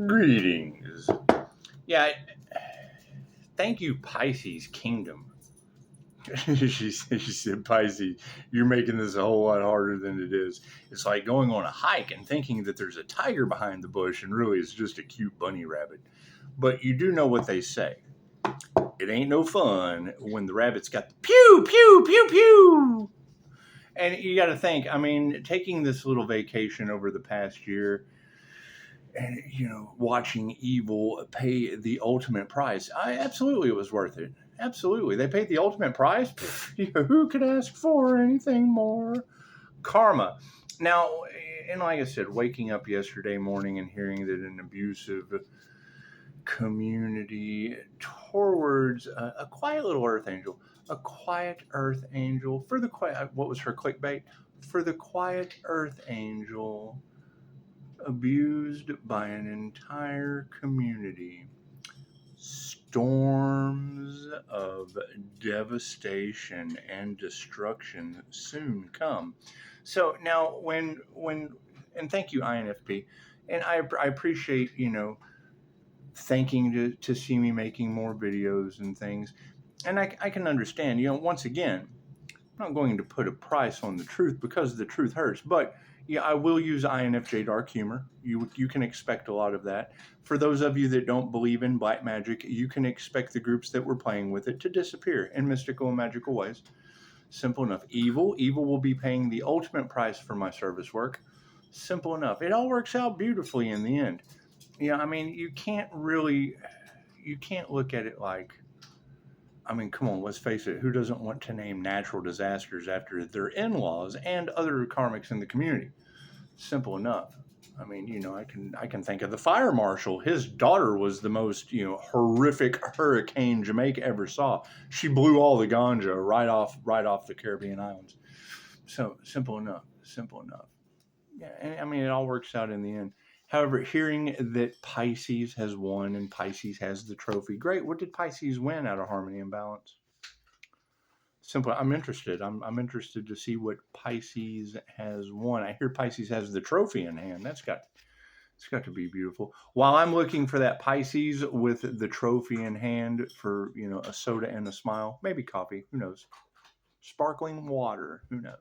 Greetings. Yeah, thank you, Pisces Kingdom. she said, Pisces, you're making this a whole lot harder than it is. It's like going on a hike and thinking that there's a tiger behind the bush, and really it's just a cute bunny rabbit. But you do know what they say. It ain't no fun when the rabbit's got the pew, pew, pew, pew. And you got to think, taking this little vacation over the past year, and watching evil pay the ultimate price, absolutely it was worth it. Absolutely, they paid the ultimate price. Who could ask for anything more? Karma. Now, and like I said, waking up yesterday morning and hearing that an abusive community towards a quiet little earth angel, a quiet earth angel for the quiet. What was her clickbait? For the quiet earth angel abused by an entire community. Storms of devastation and destruction soon come. So now when and thank you, INFP, and I appreciate thanking to see me making more videos and things, and I can understand. Once again, I'm not going to put a price on the truth because the truth hurts, but yeah, I will use INFJ dark humor. You can expect a lot of that. For those of you that don't believe in black magic, you can expect the groups that were playing with it to disappear in mystical and magical ways. Simple enough. Evil will be paying the ultimate price for my service work. Simple enough. It all works out beautifully in the end. You can't look at it like, come on, let's face it. Who doesn't want to name natural disasters after their in-laws and other karmics in the community? Simple enough. I can think of the fire marshal. His daughter was the most, horrific hurricane Jamaica ever saw. She blew all the ganja right off the Caribbean islands. So simple enough. Yeah, and it all works out in the end. However, hearing that Pisces has won and Pisces has the trophy, great. What did Pisces win out of harmony and balance? Simple. I'm interested. I'm interested to see what Pisces has won. I hear Pisces has the trophy in hand. It's got to be beautiful. While I'm looking for that Pisces with the trophy in hand for a soda and a smile, maybe coffee. Who knows? Sparkling water. Who knows?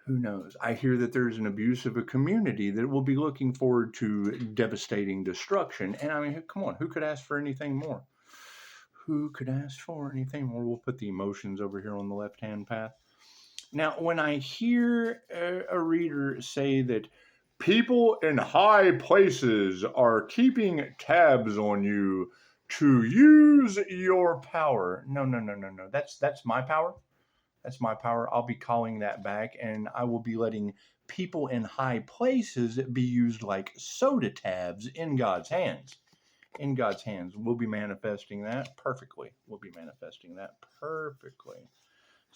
Who knows? I hear that there's an abuse of a community that will be looking forward to devastating destruction. And come on, who could ask for anything more? Who could ask for anything more? We'll put the emotions over here on the left-hand path. Now, when I hear a reader say that people in high places are keeping tabs on you to use your power. No. That's my power. That's my power. I'll be calling that back, and I will be letting people in high places be used like soda tabs in God's hands. In God's hands. We'll be manifesting that perfectly. That's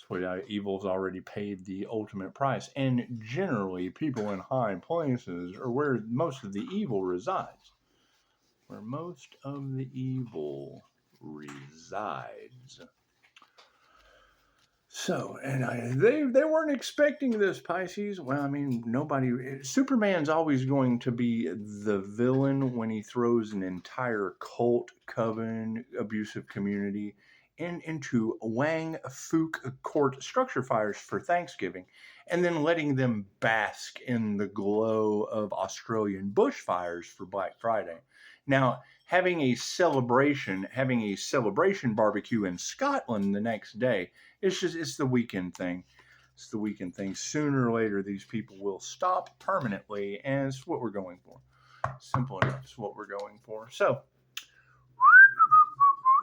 what evil's already paid the ultimate price. And generally, people in high places are where most of the evil resides. So, and they weren't expecting this, Pisces. Well, nobody. Superman's always going to be the villain when he throws an entire cult, coven, abusive community into Wang Fook court structure fires for Thanksgiving, and then letting them bask in the glow of Australian bushfires for Black Friday. Now, having a celebration barbecue in Scotland the next day, it's the weekend thing. Sooner or later, these people will stop permanently, and it's what we're going for. Simple enough. It's what we're going for. So,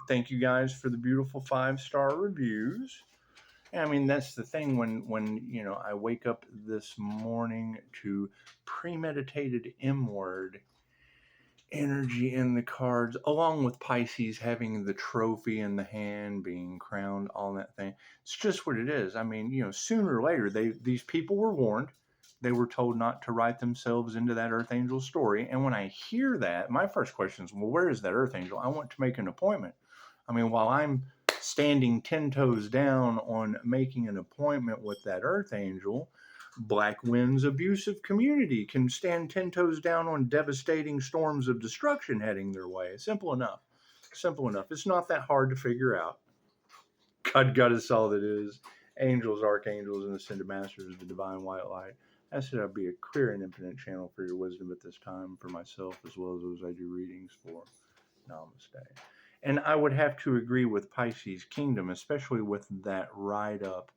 thank you guys for the beautiful 5-star reviews. That's the thing when I wake up this morning to premeditated M-word energy in the cards, along with Pisces having the trophy in the hand, being crowned, all that thing. It's just what it is. Sooner or later, these people were warned. They were told not to write themselves into that Earth Angel story. And when I hear that, my first question is, well, where is that Earth Angel? I want to make an appointment. While I'm standing 10 toes down on making an appointment with that Earth Angel, Black Wind's abusive community can stand 10 toes down on devastating storms of destruction heading their way. Simple enough. Simple enough. It's not that hard to figure out. God got us all that is. Angels, archangels, and ascended masters of the divine white light. I said I'd be a clear and infinite channel for your wisdom at this time, for myself as well as those I do readings for. Namaste. And I would have to agree with Pisces Kingdom, especially with that write-up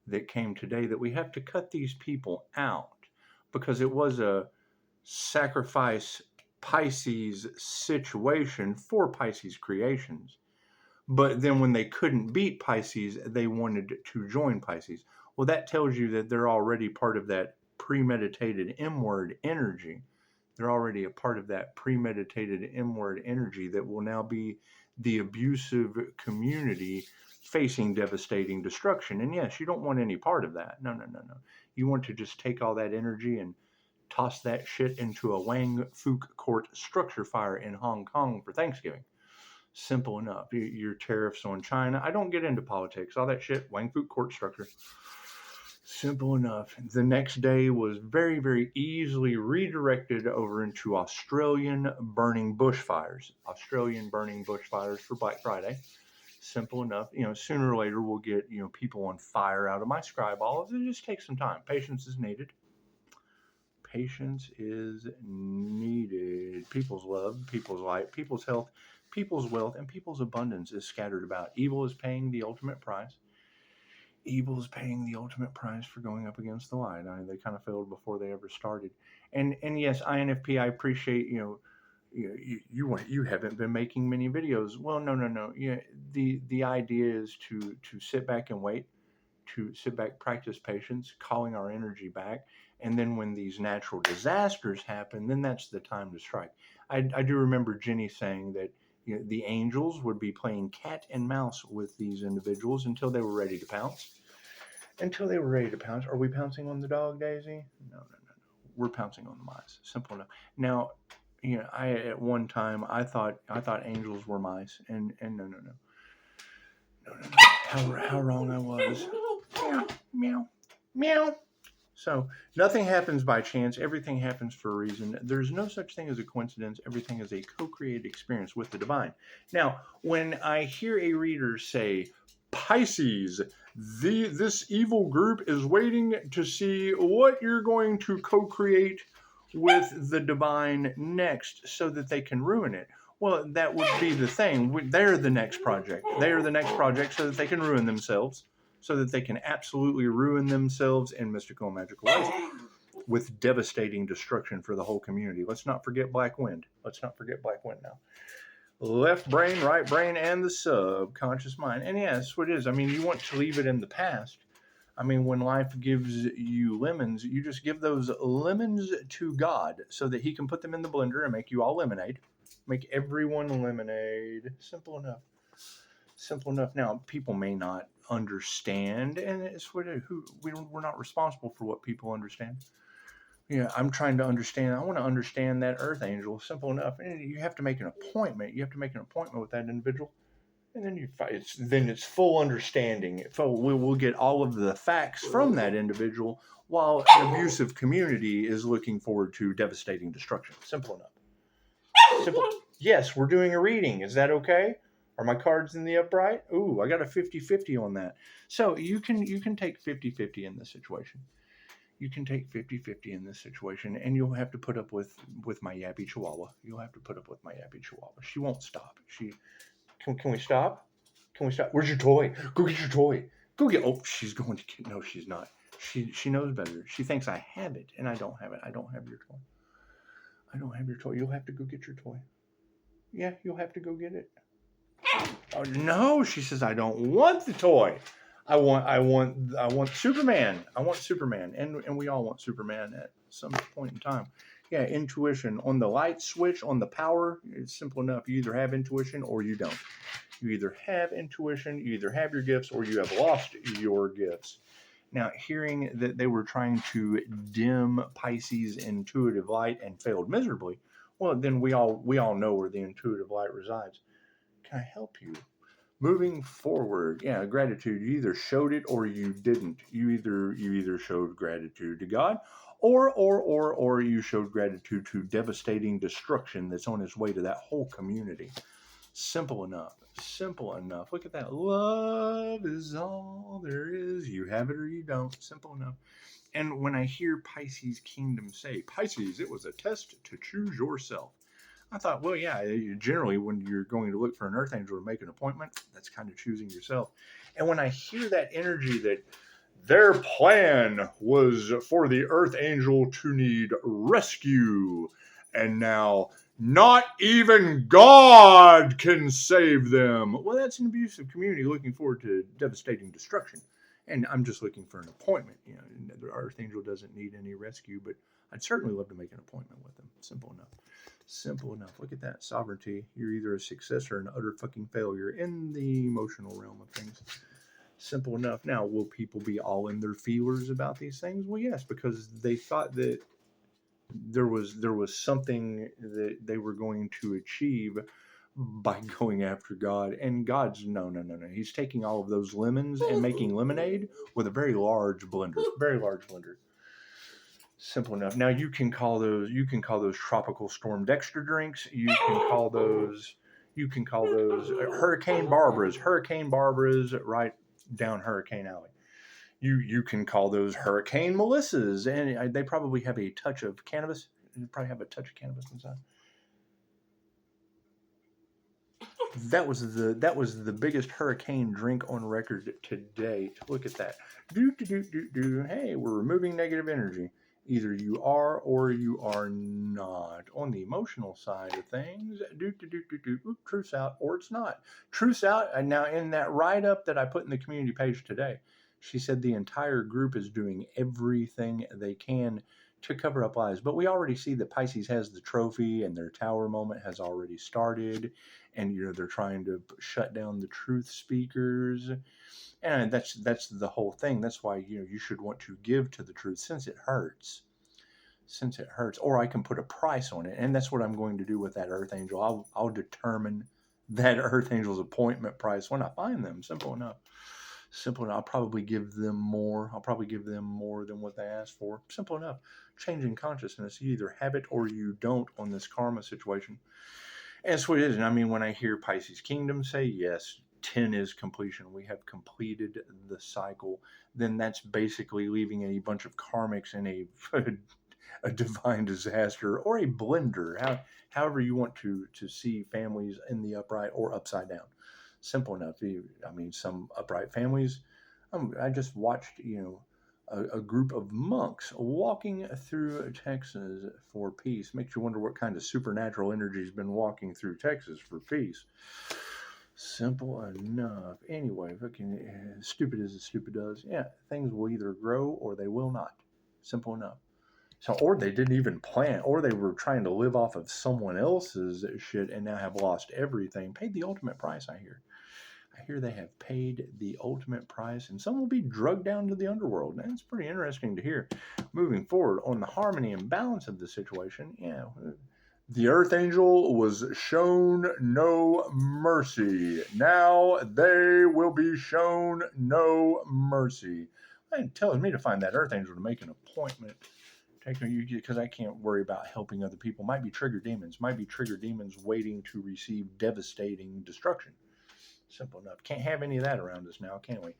that came today, that we have to cut these people out because it was a sacrifice Pisces situation for Pisces creations. But then when they couldn't beat Pisces, they wanted to join Pisces. Well, that tells you that they're already part of that premeditated M-word energy. They're already a part of that premeditated M-word energy that will now be the abusive community facing devastating destruction. And yes, you don't want any part of that. No. You want to just take all that energy and toss that shit into a Wang Fook Court structure fire in Hong Kong for Thanksgiving. Simple enough. Your tariffs on China. I don't get into politics. All that shit. Wang Fook Court structure. Simple enough. The next day was very, very easily redirected over into Australian burning bushfires. Australian burning bushfires for Black Friday. Simple enough. Sooner or later we'll get, people on fire out of my scribe balls. It just takes some time. Patience is needed. Patience is needed. People's love, people's light, people's health, people's wealth, and people's abundance is scattered about. Evil is paying the ultimate price. Evil is paying the ultimate price for going up against the light. They kind of failed before they ever started. And yes, INFP, I appreciate, you haven't been making many videos. Well, no. The idea is to sit back and wait, to sit back, practice patience, calling our energy back. And then when these natural disasters happen, then that's the time to strike. I do remember Jenny saying that the angels would be playing cat and mouse with these individuals until they were ready to pounce. Until they were ready to pounce. Are we pouncing on the dog, Daisy? No. We're pouncing on the mice. Simple enough. Now, I at one time I thought angels were mice, and no. How wrong I was. Meow. So nothing happens by chance. Everything happens for a reason. There's no such thing as a coincidence. Everything is a co-created experience with the divine. Now, when I hear a reader say, Pisces, this evil group is waiting to see what you're going to co-create with the divine next so that they can ruin it. Well, that would be the thing. They're the next project. They are the next project so that they can ruin themselves. So that they can absolutely ruin themselves in mystical and magical ways with devastating destruction for the whole community. Let's not forget Black Wind. Now. Left brain, right brain, and the subconscious mind. And yeah, that's what it is. You want to leave it in the past. When life gives you lemons, you just give those lemons to God so that he can put them in the blender and make you all lemonade. Make everyone lemonade. Simple enough. Now, people may not understand, and it's we're not responsible for what people understand. I'm trying to understand. I want to understand that Earth Angel. Simple enough. And you have to make an appointment. With that individual, and then it's full understanding. We'll get all of the facts from that individual, while an abusive community is looking forward to devastating destruction. Simple enough. Yes, we're doing a reading. Is that okay? Are my cards in the upright? Ooh, I got a 50-50 on that. So you can take 50-50 in this situation. And you'll have to put up with my yappy chihuahua. She won't stop. Can we stop? Where's your toy? Go get your toy. Go get. Oh, she's going to get. No, she's not. She knows better. She thinks I have it, and I don't have it. I don't have your toy. You'll have to go get your toy. Yeah, you'll have to go get it. Oh, no, she says, I don't want the toy. I want Superman. And we all want Superman at some point in time. Yeah, intuition on the light switch, on the power. It's simple enough. You either have intuition or you don't. You either have intuition, you either have your gifts, or you have lost your gifts. Now, hearing that they were trying to dim Pisces' intuitive light and failed miserably, well, then we all know where the intuitive light resides. Can I help you? Moving forward, yeah, gratitude. You either showed it or you didn't. You either showed gratitude to God, or you showed gratitude to devastating destruction that's on its way to that whole community. Simple enough. Simple enough. Look at that. Love is all there is. You have it or you don't. Simple enough. And when I hear Pisces Kingdom say, Pisces, it was a test to choose yourself. I thought, well, yeah, generally when you're going to look for an earth angel to make an appointment, that's kind of choosing yourself. And when I hear that energy that their plan was for the earth angel to need rescue, and now not even God can save them. Well, that's an abusive community looking forward to devastating destruction. And I'm just looking for an appointment. The earth angel doesn't need any rescue, but I'd certainly love to make an appointment with them. Simple enough. Simple enough. Look at that. Sovereignty. You're either a success or an utter fucking failure in the emotional realm of things. Simple enough. Now, will people be all in their feelers about these things? Well, yes, because they thought that there was something that they were going to achieve by going after God. And God's no. He's taking all of those lemons and making lemonade with a very large blender. Very large blender. Simple enough. Now you can call those tropical storm Dexter drinks. You can call those Hurricane Barbaras right down Hurricane Alley. You can call those Hurricane Melissas, and they probably have a touch of cannabis. They probably have a touch of cannabis inside. That was the biggest hurricane drink on record to date. Look at that. Hey, we're removing negative energy. Either you are or you are not. On the emotional side of things, truth's out or it's not. Truth's out. And now in that write-up that I put in the community page today, she said the entire group is doing everything they can to cover up lies. But we already see that Pisces has the trophy and their tower moment has already started. And they're trying to shut down the truth speakers. And that's the whole thing. That's why you should want to give to the truth since it hurts. Or I can put a price on it, and that's what I'm going to do with that earth angel. I'll determine that earth angel's appointment price when I find them. Simple enough. I'll probably give them more. Than what they asked for. Simple enough. Changing consciousness. You either have it or you don't on this karma situation. And that's what it is. And I mean, when I hear Pisces Kingdom say, yes, 10 is completion, we have completed the cycle, then that's basically leaving a bunch of karmics in a divine disaster or a blender, however you want to see families in the upright or upside down. Simple enough. I mean, some upright families, I just watched, a group of monks walking through Texas for peace. Makes you wonder what kind of supernatural energy has been walking through Texas for peace. Simple enough. Anyway, fucking stupid as the stupid does. Yeah, things will either grow or they will not. Simple enough. So, or they didn't even plan, or they were trying to live off of someone else's shit and now have lost everything. Paid the ultimate price, I hear. I hear they have paid the ultimate price, and some will be drugged down to the underworld. And it's pretty interesting to hear. Moving forward on the harmony and balance of the situation, the earth angel was shown no mercy. Now they will be shown no mercy. It tells me to find that earth angel to make an appointment. Because I can't worry about helping other people. Might be trigger demons waiting to receive devastating destruction. Simple enough. Can't have any of that around us now, can we?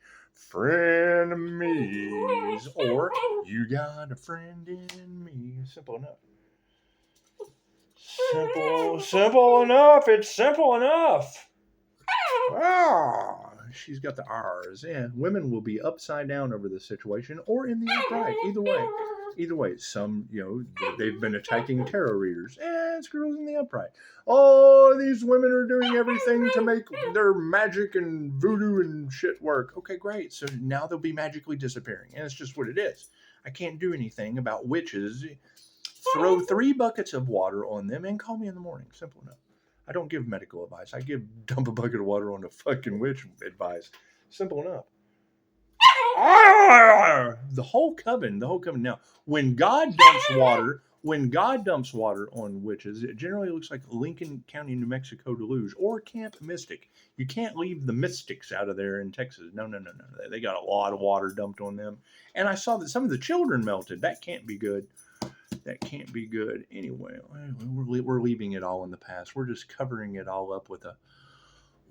Frenemies. Or you got a friend in me. Simple enough. Simple enough. It's simple enough. She's got the R's. Yeah, women will be upside down over this situation or in the upright. Either way, some, they've been attacking tarot readers. It's girls in the upright. Oh, these women are doing everything to make their magic and voodoo and shit work. Okay, great. So now they'll be magically disappearing. And it's just what it is. I can't do anything about witches. Throw 3 buckets of water on them and call me in the morning. Simple enough. I don't give medical advice. I dump a bucket of water on a fucking witch advice. Simple enough. The whole coven. Now, when God dumps water When God dumps water on witches, it generally looks like Lincoln County, New Mexico deluge or Camp Mystic. You can't leave the mystics out of there in Texas. No, no, no, no. They got a lot of water dumped on them. And I saw that some of the children melted. That can't be good. That can't be good. Anyway, we're leaving it all in the past. We're just covering it all up with a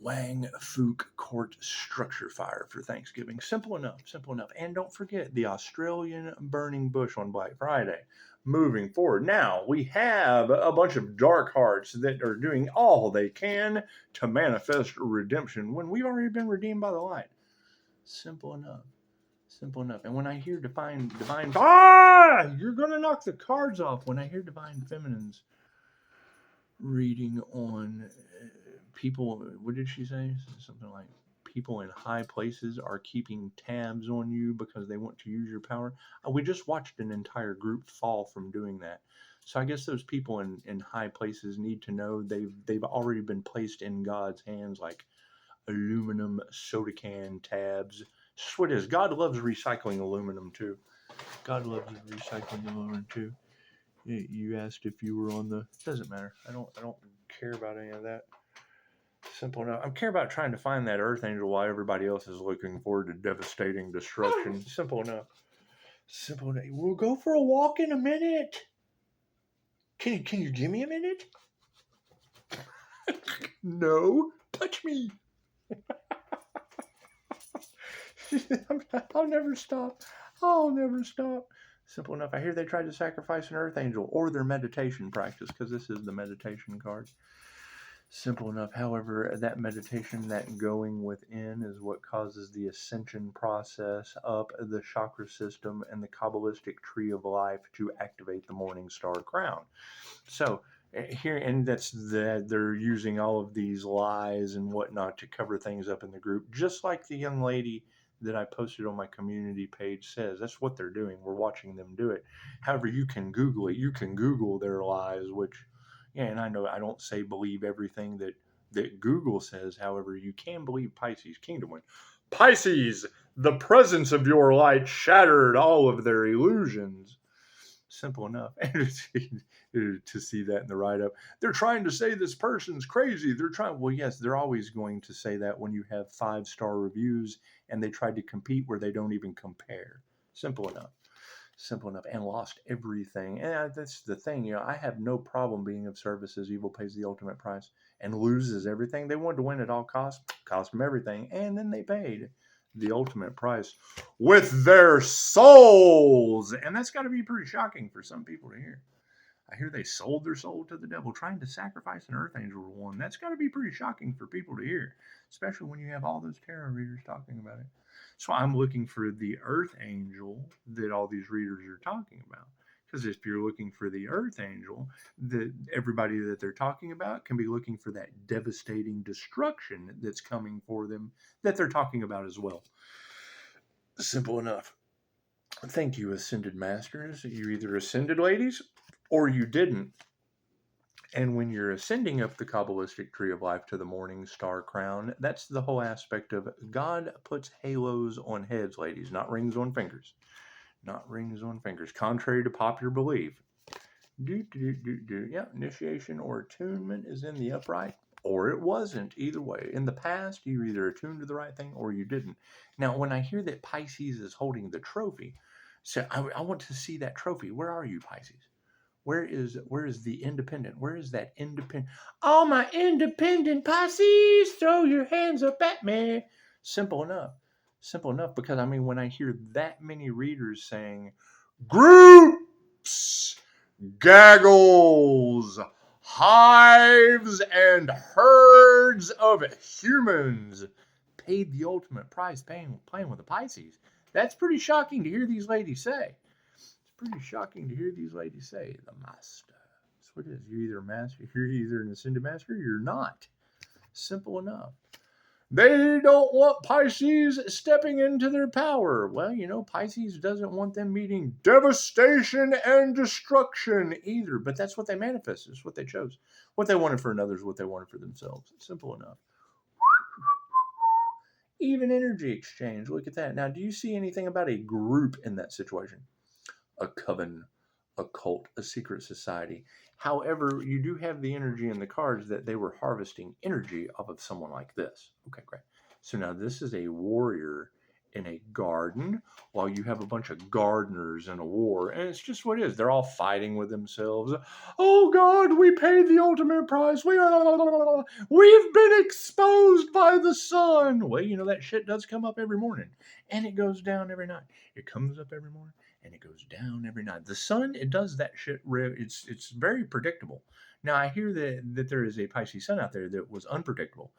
Wang Fook Court structure fire for Thanksgiving. Simple enough, simple enough. And don't forget the Australian burning bush on Black Friday. Moving forward, now we have a bunch of dark hearts that are doing all they can to manifest redemption when we've already been redeemed by the light. Simple enough. Simple enough. And when I hear divine, you're going to knock the cards off. When I hear divine feminines reading on people, what did she say? Something like people in high places are keeping tabs on you because they want to use your power. We just watched an entire group fall from doing that. So I guess those people in high places need to know they've already been placed in God's hands, like aluminum soda can tabs. That's what it is. God loves recycling aluminum too. God loves recycling aluminum too. You asked if you were on the. Doesn't matter. I don't care about any of that. Simple enough. I care about trying to find that Earth Angel while everybody else is looking forward to devastating destruction. Simple enough. Simple enough. We'll go for a walk in a minute. Can you give me a minute? No. Touch me. I'll never stop. I'll never stop. Simple enough. I hear they tried to sacrifice an Earth Angel or their meditation practice, because this is the meditation card. Simple enough. However, that meditation, that going within, is what causes the ascension process up the chakra system and the Kabbalistic tree of life to activate the morning star crown. So here, and that's that they're using all of these lies and whatnot to cover things up in the group, just like the young lady that I posted on my community page says. That's what they're doing. We're watching them do it. However, you can Google it. You can Google their lies, which, yeah, and I know I don't say believe everything that Google says. However, you can believe Pisces Kingdom when Pisces, the presence of your light shattered all of their illusions. Simple enough. To see that in the write-up. They're trying to say this person's crazy. Well, yes, they're always going to say that when you have 5-star reviews and they tried to compete where they don't even compare. Simple enough. Simple enough. And lost everything. And that's the thing. I have no problem being of service as evil pays the ultimate price and loses everything. They wanted to win at all costs. Cost them everything. And then they paid the ultimate price with their souls. And that's got to be pretty shocking for some people to hear. I hear they sold their soul to the devil, trying to sacrifice an Earth Angel to one. That's got to be pretty shocking for people to hear, especially when you have all those tarot readers talking about it. So I'm looking for the Earth Angel that all these readers are talking about. Because if you're looking for the Earth Angel, everybody that they're talking about can be looking for that devastating destruction that's coming for them that they're talking about as well. Simple enough. Thank you, Ascended Masters. You either ascended, ladies, or you didn't. And when you're ascending up the Kabbalistic tree of life to the morning star crown, that's the whole aspect of God puts halos on heads, ladies, not rings on fingers. Not rings on fingers, contrary to popular belief. Yeah, initiation or attunement is in the upright, or it wasn't. Either way, in the past, you either attuned to the right thing or you didn't. Now, when I hear that Pisces is holding the trophy, so I want to see that trophy. Where are you, Pisces? Where is the independent? Where is that independent? All my independent Pisces, throw your hands up at me. Simple enough. Simple enough, because I mean, when I hear that many readers saying groups, gaggles, hives, and herds of humans paid the ultimate price playing with the Pisces, that's pretty shocking to hear these ladies say. Pretty shocking to hear these ladies say, the master. That's what it is. You're either a master, you're either an ascended master, or you're not. Simple enough. They don't want Pisces stepping into their power. Well, Pisces doesn't want them meeting devastation and destruction either. But that's what they manifested. It's what they chose. What they wanted for another is what they wanted for themselves. Simple enough. Even energy exchange. Look at that. Now, do you see anything about a group in that situation? A coven, a cult, a secret society. However, you do have the energy in the cards that they were harvesting energy off of someone like this. Okay, great. So now this is a warrior in a garden while you have a bunch of gardeners in a war. And it's just what it is. They're all fighting with themselves. Oh God, we paid the ultimate price. We've been exposed by the sun. Well, you know, that shit does come up every morning and it goes down every night. It comes up every morning and it goes down every night. The sun, it does that shit. It's very predictable. Now I hear that there is a Pisces sun out there that was unpredictable,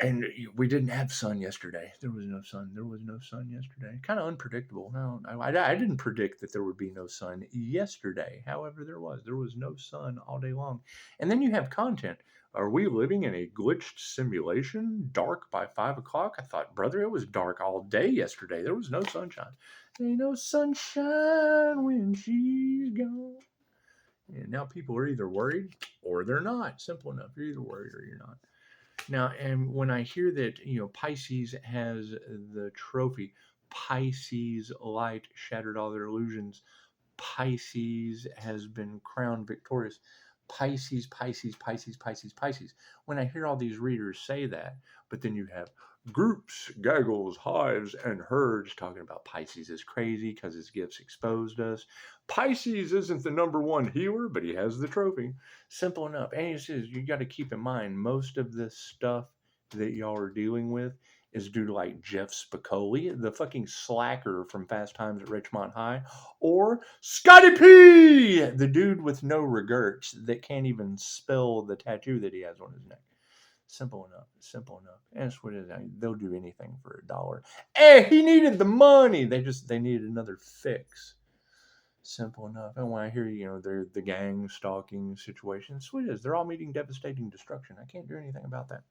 and we didn't have sun yesterday. There was no sun. There was no sun yesterday. Kind of unpredictable. No, I didn't predict that there would be no sun yesterday. However, there was. There was no sun all day long. And then you have content. Are we living in a glitched simulation? Dark by 5 o'clock? I thought, brother, it was dark all day yesterday. There was no sunshine. Ain't no sunshine when she's gone. And now people are either worried or they're not. Simple enough. You're either worried or you're not. Now, and when I hear that, you know, Pisces has the trophy, Pisces light shattered all their illusions, Pisces has been crowned victorious. Pisces, Pisces, Pisces, Pisces, Pisces. When I hear all these readers say that, but then you have groups, gaggles, hives, and herds talking about Pisces is crazy because his gifts exposed us. Pisces isn't the number one healer, but he has the trophy. Simple enough. And he says you got to keep in mind most of this stuff that y'all are dealing with is due to like Jeff Spicoli, the fucking slacker from Fast Times at Ridgemont High, or Scotty P, the dude with no regrets that can't even spell the tattoo that he has on his neck. Simple enough. Simple enough. And that's what it is. I mean, they'll do anything for $1. Hey, he needed the money. They needed another fix. Simple enough. And when I hear, you know, they're the gang stalking situation, that's what it is. They're all meeting devastating destruction. I can't do anything about that.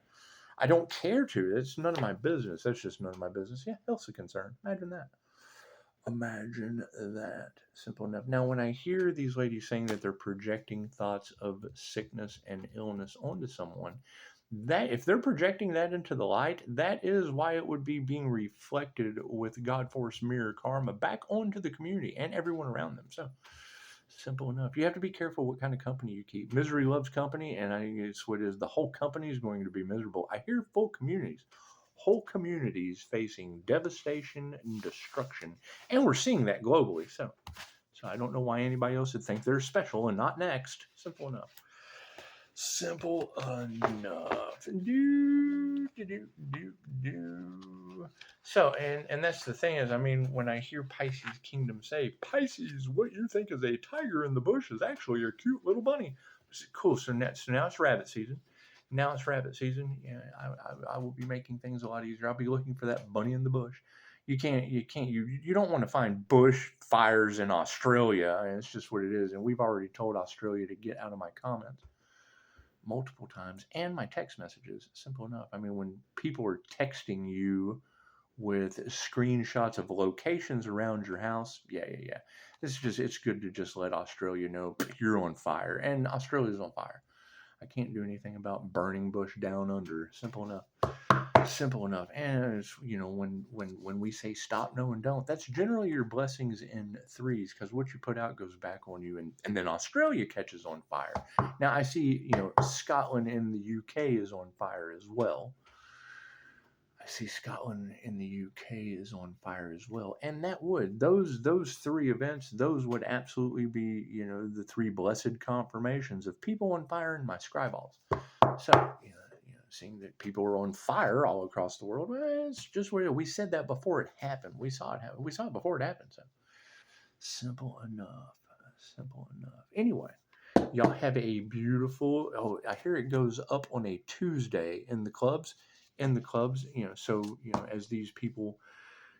I don't care to. It's none of my business. That's just none of my business. Yeah, health's a concern. Imagine that. Imagine that. Simple enough. Now, when I hear these ladies saying that they're projecting thoughts of sickness and illness onto someone, that if they're projecting that into the light, that is why it would be being reflected with God Force Mirror Karma back onto the community and everyone around them. So simple enough. You have to be careful what kind of company you keep. Misery loves company, and I think it's what it is. The whole company is going to be miserable. I hear whole communities facing devastation and destruction, and we're seeing that globally. So I don't know why anybody else would think they're special and not next. Simple enough. Simple enough. Do. So, and that's the thing is, I mean, when I hear Pisces Kingdom say, Pisces, what you think is a tiger in the bush is actually a cute little bunny. Cool. So now it's rabbit season. Now it's rabbit season. Yeah, I will be making things a lot easier. I'll be looking for that bunny in the bush. You don't want to find bush fires in Australia. I mean, it's just what it is. And we've already told Australia to get out of my comments multiple times and my text messages. Simple enough. I mean, when people are texting you with screenshots of locations around your house, yeah. It's good to just let Australia know you're on fire, and Australia's on fire. I can't do anything about burning bush down under. Simple enough. Simple enough. And it's, you know, when we say stop, no, and don't, that's generally your blessings in threes, because what you put out goes back on you, and then Australia catches on fire. Now I see, you know, Scotland in the UK is on fire as well. I see Scotland in the UK is on fire as well, and that would those three events, those would absolutely be, you know, the three blessed confirmations of people on fire in my scriballs. So, you know, seeing that people are on fire all across the world, well, it's just what we said that before it happened. We saw it happen. We saw it before it happened. So simple enough. Simple enough. Anyway, y'all have a beautiful. Oh, I hear it goes up on a Tuesday in the clubs. You know, so you know, as these people,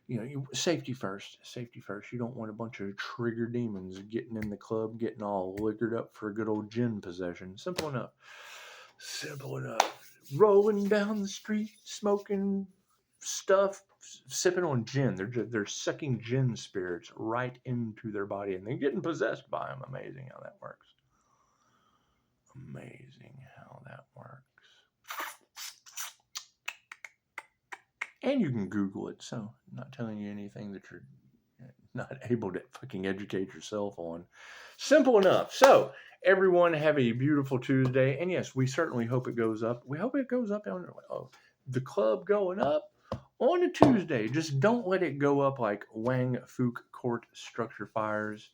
you know, safety first. Safety first. You don't want a bunch of trigger demons getting in the club, getting all liquored up for a good old gin possession. Simple enough. Simple enough. Rolling down the street, smoking stuff, sipping on gin. They're sucking gin spirits right into their body, and they're getting possessed by them. Amazing how that works. Amazing how that works. And you can Google it, so I'm not telling you anything that you're not able to fucking educate yourself on. Simple enough. So, everyone have a beautiful Tuesday. And yes, we certainly hope it goes up. We hope it goes up on the club going up on a Tuesday. Just don't let it go up like Wang Fook Court Structure Fires,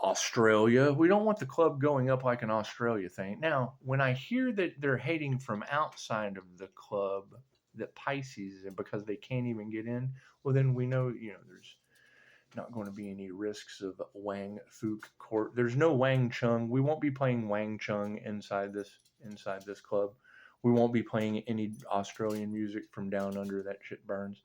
Australia. We don't want the club going up like an Australia thing. Now, when I hear that they're hating from outside of the club, that PISCES, and because they can't even get in, well, then we know, there's not going to be any risks of Wang Fook Court. There's no Wang Chung. We won't be playing Wang Chung inside this club. We won't be playing any Australian music from down under. That shit burns.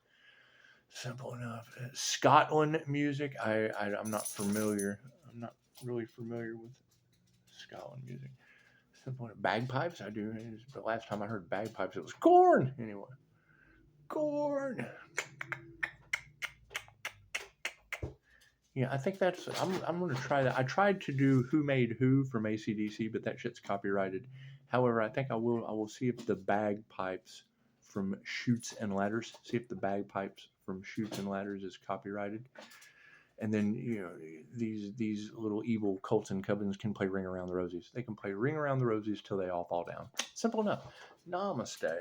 Simple enough. Scotland music. I'm not familiar. I'm not really familiar with Scotland music. Simple enough. Bagpipes. I do. The last time I heard bagpipes, it was corn. Anyway, corn. Yeah, I think that's. I'm going to try that. I tried to do "Who Made Who" from AC/DC, but that shit's copyrighted. However, I think I will see if the bagpipes from Chutes and Ladders. See if the bagpipes from Chutes and Ladders is copyrighted. And then these little evil Colts and Covens can play "Ring Around the Rosies." They can play "Ring Around the Rosies" till they all fall down. Simple enough. Namaste.